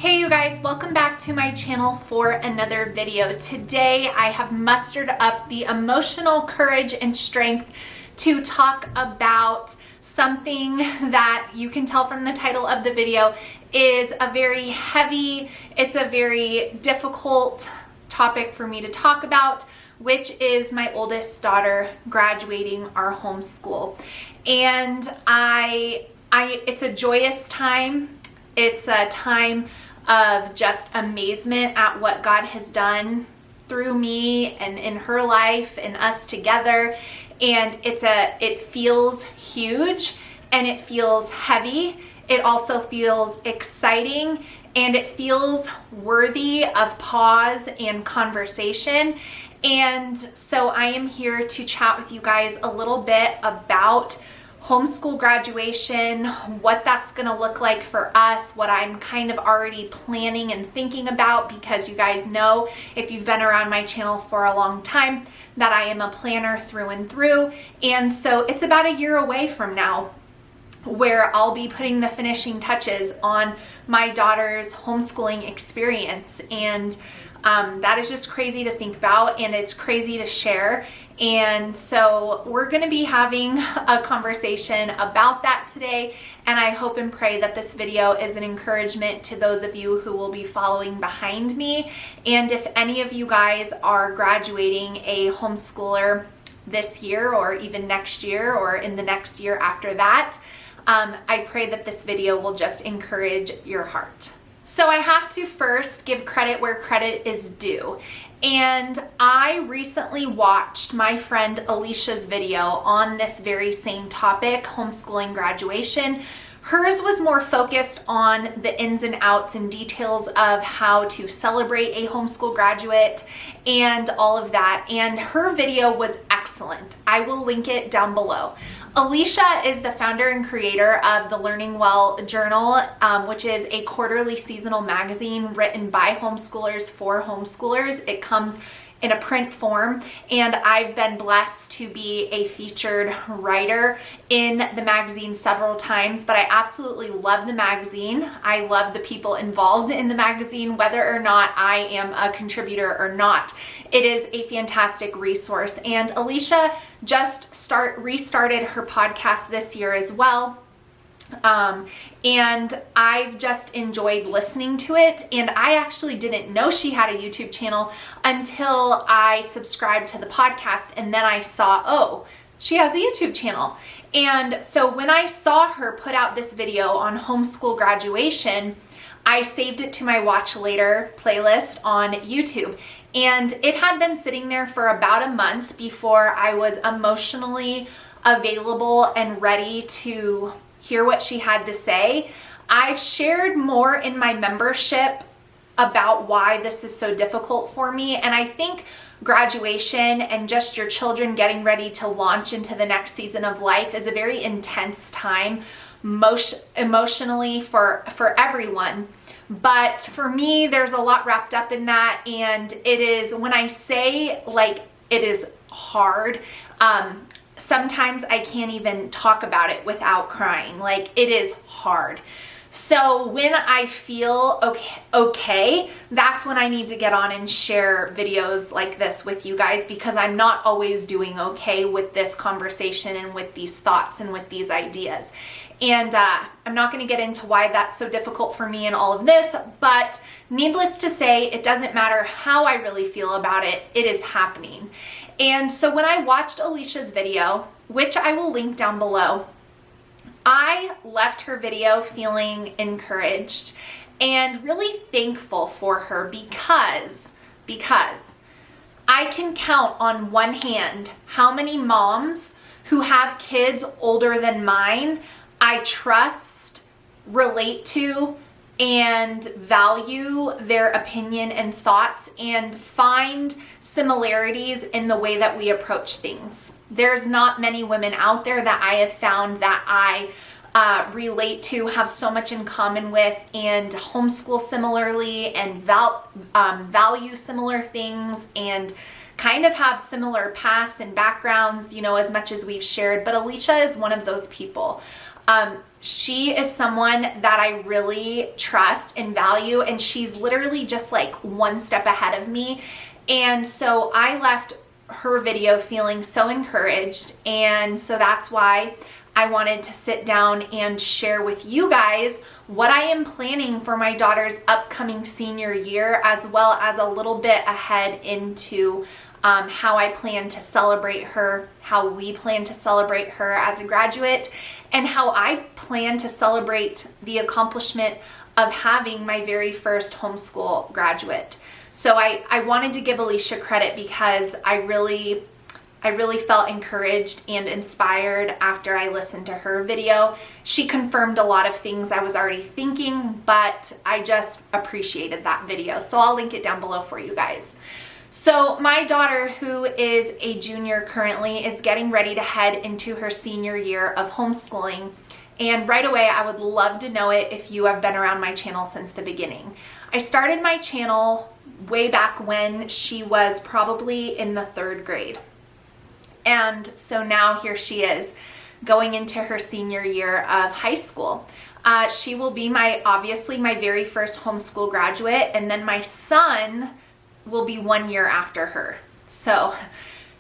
Hey you guys, welcome back to my channel for another video. Today I have mustered up the emotional courage and strength to talk about something that you can tell from the title of the video is a very heavy, it's a very difficult topic for me to talk about, which is my oldest daughter graduating our homeschool. And it's a joyous time. It's a time of just amazement at what God has done through me and in her life and us together. And it feels huge and it feels heavy. It also feels exciting and it feels worthy of pause and conversation. And so I am here to chat with you guys a little bit about homeschool graduation, what that's gonna look like for us, what I'm kind of already planning and thinking about, because you guys know, if you've been around my channel for a long time, that I am a planner through and through. And so it's about a year away from now where I'll be putting the finishing touches on my daughter's homeschooling experience. And that is just crazy to think about, and it's crazy to share. And so we're going to be having a conversation about that today, and I hope and pray that this video is an encouragement to those of you who will be following behind me. And if any of you guys are graduating a homeschooler this year or even next year or in the next year after that, I pray that this video will just encourage your heart. So I have to first give credit where credit is due. And I recently watched my friend Alicia's video on this very same topic, homeschooling graduation. Hers was more focused on the ins and outs and details of how to celebrate a homeschool graduate and all of that. And her video was excellent. I will link it down below. Alicia is the founder and creator of the Learning Well Journal, which is a quarterly seasonal magazine written by homeschoolers for homeschoolers. It comes in a print form, and I've been blessed to be a featured writer in the magazine several times. But I absolutely love the magazine. I love the people involved in the magazine, whether or not I am a contributor or not. It is a fantastic resource. And Alicia just restarted her podcast this year as well. And I've just enjoyed listening to it. And I actually didn't know she had a YouTube channel until I subscribed to the podcast. And then I saw, oh, she has a YouTube channel. And so when I saw her put out this video on homeschool graduation, I saved it to my watch later playlist on YouTube. And it had been sitting there for about a month before I was emotionally available and ready to hear what she had to say. I've shared more in my membership about why this is so difficult for me. And I think graduation and just your children getting ready to launch into the next season of life is a very intense time emotionally for everyone. But for me, there's a lot wrapped up in that. And it is, when I say like it is hard, sometimes I can't even talk about it without crying. Like, it is hard. So when I feel okay, that's when I need to get on and share videos like this with you guys, because I'm not always doing okay with this conversation and with these thoughts and with these ideas. And I'm not going to get into why that's so difficult for me and all of this, but needless to say, it doesn't matter how I really feel about it, it is happening. And so when I watched Alicia's video, which I will link down below, I left her video feeling encouraged and really thankful for her because I can count on one hand how many moms who have kids older than mine I trust, relate to, and value their opinion and thoughts and find similarities in the way that we approach things. There's not many women out there that I have found that I relate to, have so much in common with, and homeschool similarly, and value similar things, and kind of have similar pasts and backgrounds, you know, as much as we've shared. But Alicia is one of those people. She is someone that I really trust and value, and she's literally just like one step ahead of me. And so I left her video feeling so encouraged, and so that's why I wanted to sit down and share with you guys what I am planning for my daughter's upcoming senior year, as well as a little bit ahead into how I plan to celebrate her, how we plan to celebrate her as a graduate, and how I plan to celebrate the accomplishment of having my very first homeschool graduate. So I wanted to give Alicia credit because I really felt encouraged and inspired after I listened to her video. She confirmed a lot of things I was already thinking, but I just appreciated that video. So I'll link it down below for you guys. So my daughter, who is a junior currently, is getting ready to head into her senior year of homeschooling. And right away, I would love to know it if you have been around my channel since the beginning. I started my channel way back when she was probably in the 3rd grade. And so now here she is going into her senior year of high school. She will be obviously my very first homeschool graduate, and then my son will be 1 year after her. So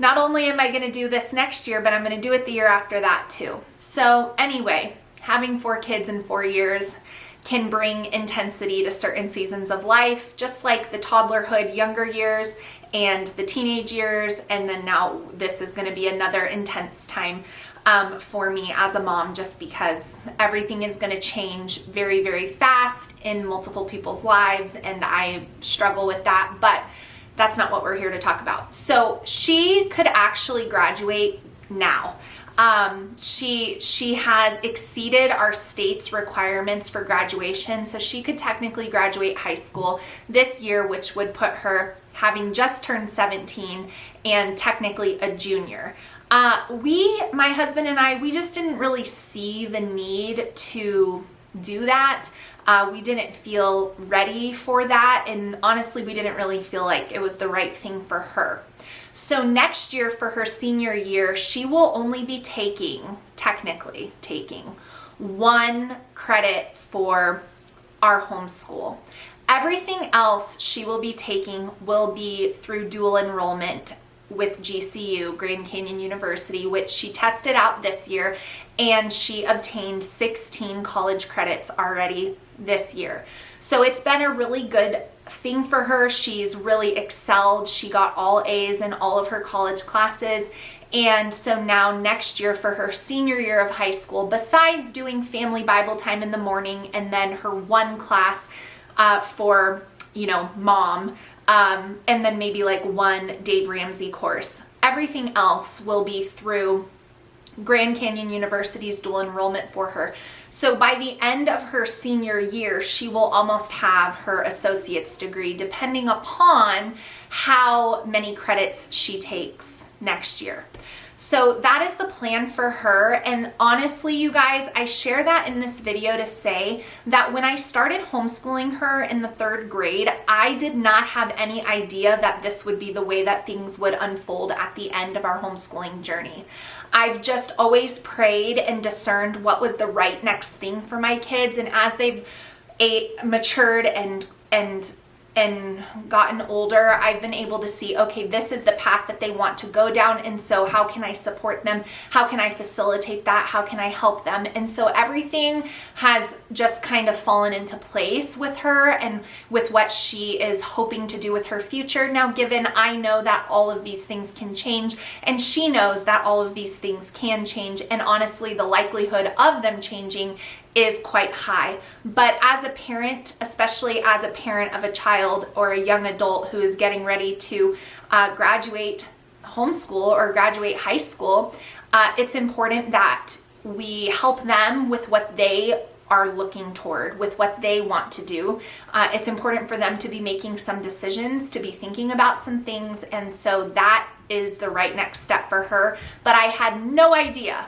not only am I going to do this next year, but I'm going to do it the year after that too. So anyway, having 4 kids in 4 years can bring intensity to certain seasons of life, just like the toddlerhood younger years and the teenage years. And then now this is going to be another intense time for me as a mom, just because everything is going to change very, very fast in multiple people's lives. And I struggle with that, but that's not what we're here to talk about. So she could actually graduate now. She has exceeded our state's requirements for graduation, so she could technically graduate high school this year, which would put her having just turned 17 and technically a junior. My husband and I, we just didn't really see the need to do that. We didn't feel ready for that, and honestly, we didn't really feel like it was the right thing for her. So next year, for her senior year, she will only be technically taking 1 credit for our homeschool. Everything else she will be taking will be through dual enrollment with GCU, Grand Canyon University, which she tested out this year, and she obtained 16 college credits already this year. So it's been a really good thing for her. She's really excelled. She got all A's in all of her college classes. And so now next year, for her senior year of high school, besides doing family Bible time in the morning and then her 1 class for, mom, and then maybe like 1 Dave Ramsey course, everything else will be through Grand Canyon University's dual enrollment for her. So by the end of her senior year, she will almost have her associate's degree, depending upon how many credits she takes next year. So that is the plan for her. And honestly, you guys, I share that in this video to say that when I started homeschooling her in the 3rd grade, I did not have any idea that this would be the way that things would unfold at the end of our homeschooling journey. I've just always prayed and discerned what was the right next thing for my kids. And as they've matured and gotten older, I've been able to see, okay, this is the path that they want to go down. And so how can I support them? How can I facilitate that? How can I help them? And so everything has just kind of fallen into place with her and with what she is hoping to do with her future. Now, given I know that all of these things can change, and she knows that all of these things can change, and honestly, the likelihood of them changing is quite high. But as a parent, especially as a parent of a child or a young adult who is getting ready to graduate homeschool or graduate high school, it's important that we help them with what they are looking toward, with what they want to do. It's important for them to be making some decisions, to be thinking about some things, and so that is the right next step for her. But I had no idea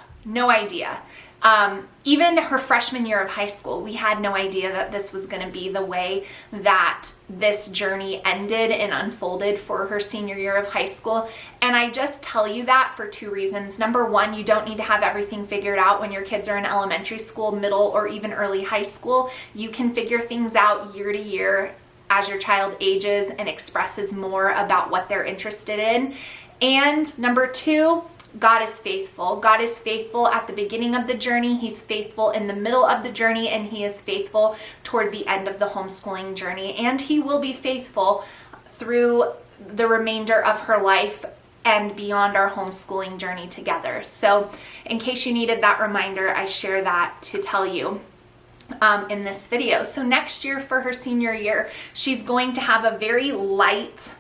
Even her freshman year of high school, we had no idea that this was going to be the way that this journey ended and unfolded for her senior year of high school. And I just tell you that for two reasons. Number one, you don't need to have everything figured out when your kids are in elementary school, middle, or even early high school. You can figure things out year to year as your child ages and expresses more about what they're interested in. And number two, God is faithful. God is faithful at the beginning of the journey. He's faithful in the middle of the journey, and he is faithful toward the end of the homeschooling journey. And he will be faithful through the remainder of her life and beyond our homeschooling journey together. So in case you needed that reminder, I share that to tell you in this video. So next year for her senior year, she's going to have a very light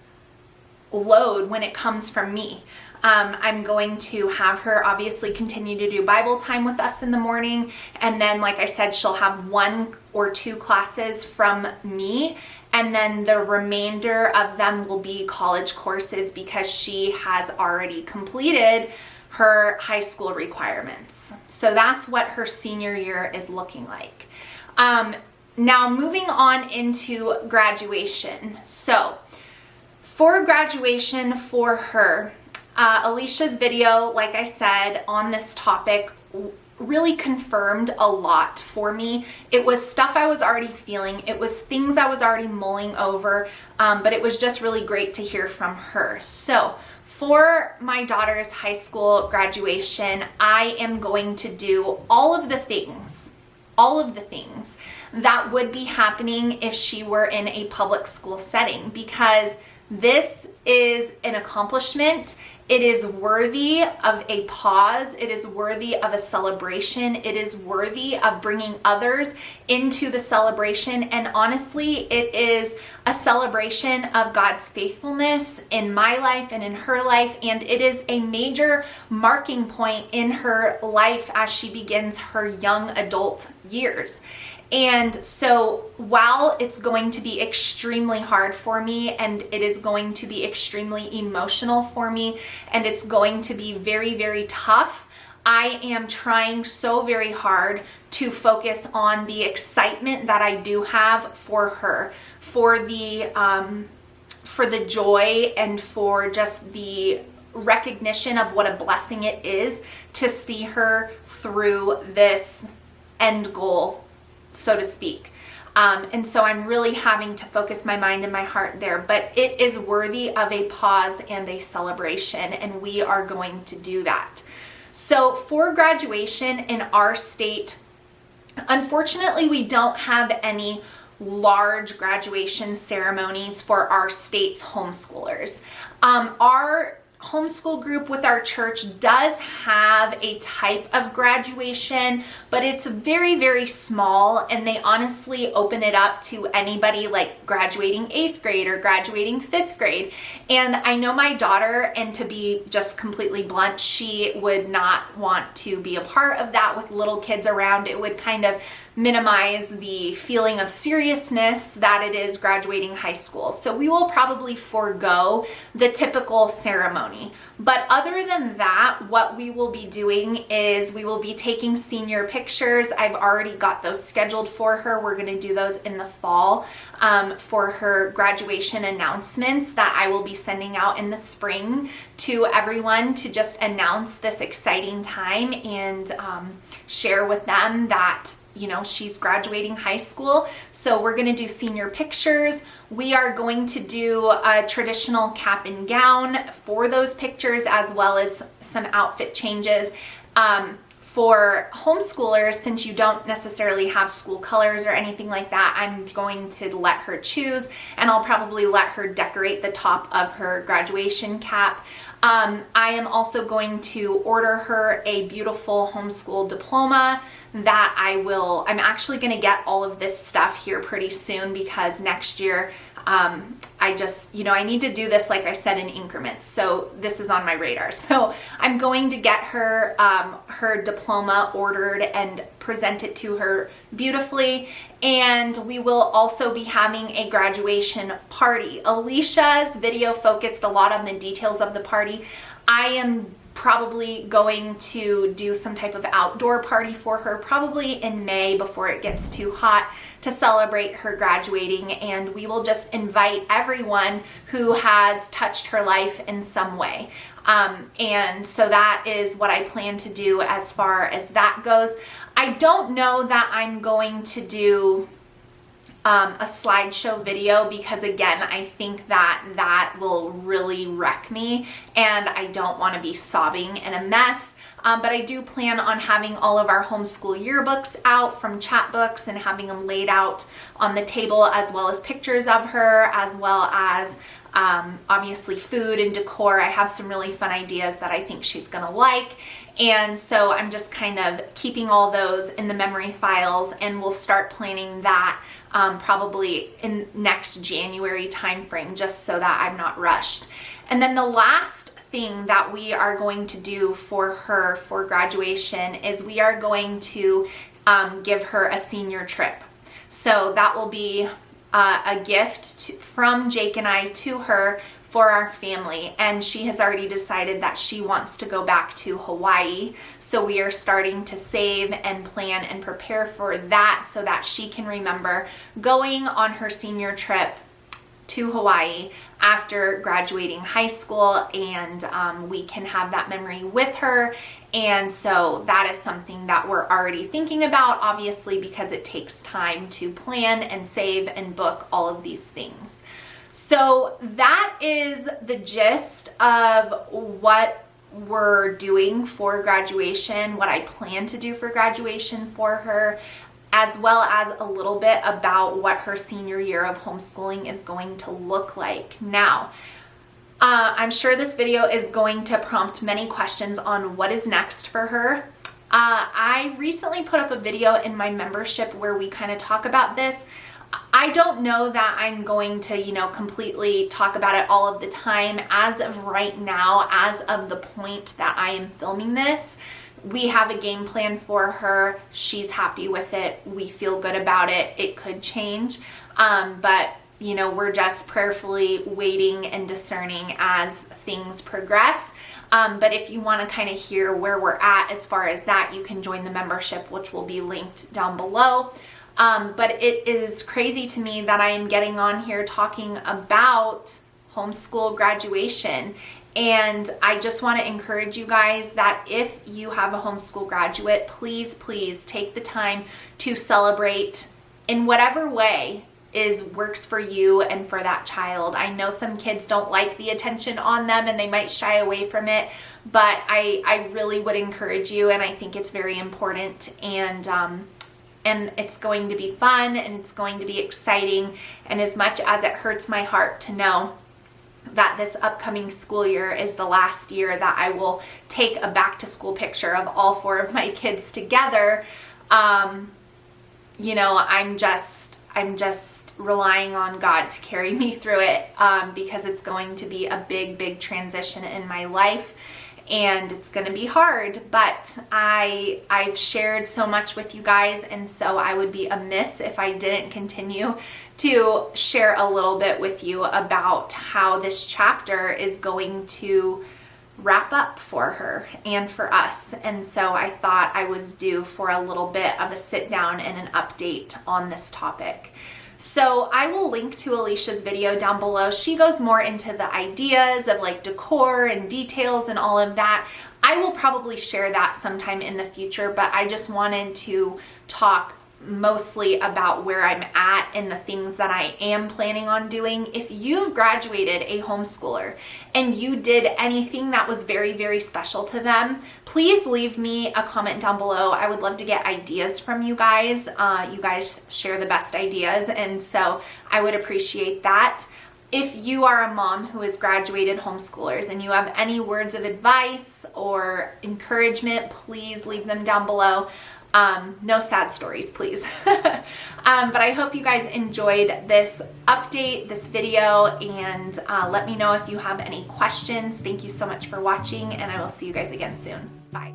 load when it comes from me. I'm going to have her obviously continue to do Bible time with us in the morning. And then, like I said, she'll have 1 or 2 classes from me. And then the remainder of them will be college courses because she has already completed her high school requirements. So that's what her senior year is looking like. Now moving on into graduation. So for graduation for her, Alicia's video, like I said, on this topic really confirmed a lot for me. It was stuff I was already feeling. It was things I was already mulling over, but it was just really great to hear from her. So for my daughter's high school graduation, I am going to do all of the things that would be happening if she were in a public school setting, because this is an accomplishment. It is worthy of a pause. It is worthy of a celebration. It is worthy of bringing others into the celebration. And honestly, it is a celebration of God's faithfulness in my life and in her life. And it is a major marking point in her life as she begins her young adult years. And so while it's going to be extremely hard for me, and it is going to be extremely emotional for me, and it's going to be very, very tough, I am trying so very hard to focus on the excitement that I do have for her, for the joy and for just the recognition of what a blessing it is to see her through this end goal, so to speak. And so I'm really having to focus my mind and my heart there, but it is worthy of a pause and a celebration, and we are going to do that. So for graduation in our state, unfortunately, we don't have any large graduation ceremonies for our state's homeschoolers. Our homeschool group with our church does have a type of graduation, but it's very, very small, and they honestly open it up to anybody like graduating 8th grade or graduating 5th grade. And I know my daughter, and to be just completely blunt, she would not want to be a part of that with little kids around. It would kind of minimize the feeling of seriousness that it is graduating high school. So we will probably forego the typical ceremony. But other than that, what we will be doing is we will be taking senior pictures. I've already got those scheduled for her. We're going to do those in the fall for her graduation announcements that I will be sending out in the spring to everyone to just announce this exciting time and share with them that, you know, she's graduating high school. So we're going to do senior pictures. We are going to do a traditional cap and gown for those pictures, as well as some outfit changes. For homeschoolers, since you don't necessarily have school colors or anything like that, I'm going to let her choose, and I'll probably let her decorate the top of her graduation cap. I am also going to order her a beautiful homeschool diploma that I'm actually going to get all of this stuff here pretty soon, because next year I need to do this, like I said, in increments. So this is on my radar. So I'm going to get her her diploma ordered and present it to her beautifully. And we will also be having a graduation party. Alicia's video focused a lot on the details of the party. I am probably going to do some type of outdoor party for her, probably in May before it gets too hot, to celebrate her graduating. And we will just invite everyone who has touched her life in some way. And so that is what I plan to do as far as that goes. I don't know that I'm going to do a slideshow video, because again, I think that will really wreck me, and I don't want to be sobbing in a mess. But I do plan on having all of our homeschool yearbooks out from Chatbooks and having them laid out on the table, as well as pictures of her, as well as obviously food and decor. I have some really fun ideas that I think she's gonna like. And so I'm just kind of keeping all those in the memory files, and we'll start planning that probably in next January timeframe, just so that I'm not rushed. And then the last thing that we are going to do for her for graduation is we are going to give her a senior trip. So that will be a gift from Jake and I to her for our family, and she has already decided that she wants to go back to Hawaii. So we are starting to save and plan and prepare for that, so that she can remember going on her senior trip to Hawaii after graduating high school, and we can have that memory with her. And so that is something that we're already thinking about, obviously, because it takes time to plan and save and book all of these things. So that is the gist of what we're doing for graduation, what I plan to do for graduation for her, as well as a little bit about what her senior year of homeschooling is going to look like. Now, I'm sure this video is going to prompt many questions on what is next for her. I recently put up a video in my membership where we kind of talk about this. I don't know that I'm going to, completely talk about it all of the time. As of right now, as of the point that I am filming this, we have a game plan for her. She's happy with it. We feel good about it. It could change, but we're just prayerfully waiting and discerning as things progress. But if you want to kind of hear where we're at as far as that, you can join the membership, which will be linked down below. But it is crazy to me that I am getting on here talking about homeschool graduation. And I just want to encourage you guys that if you have a homeschool graduate, please, please take the time to celebrate in whatever way works for you and for that child. I know some kids don't like the attention on them and they might shy away from it, but I really would encourage you, and I think it's very important, and it's going to be fun, and it's going to be exciting. And as much as it hurts my heart to know that this upcoming school year is the last year that I will take a back to school picture of all 4 of my kids together, I'm just relying on God to carry me through it, because it's going to be a big, big transition in my life, and it's going to be hard. But I've shared so much with you guys, and so I would be amiss if I didn't continue to share a little bit with you about how this chapter is going to wrap up for her and for us. And so I thought I was due for a little bit of a sit down and an update on this topic. So I will link to Alicia's video down below. She goes more into the ideas of like decor and details and all of that. I will probably share that sometime in the future, but I just wanted to talk mostly about where I'm at and the things that I am planning on doing. If you've graduated a homeschooler and you did anything that was very, very special to them, please leave me a comment down below. I would love to get ideas from you guys. You guys share the best ideas, and so I would appreciate that. If you are a mom who has graduated homeschoolers and you have any words of advice or encouragement, please leave them down below. No sad stories, please. But I hope you guys enjoyed this update, this video, and let me know if you have any questions. Thank you so much for watching, and I will see you guys again soon. Bye.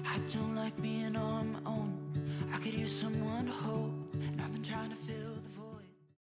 I don't like being on my own. I could use someone to hold, and I've been trying to feel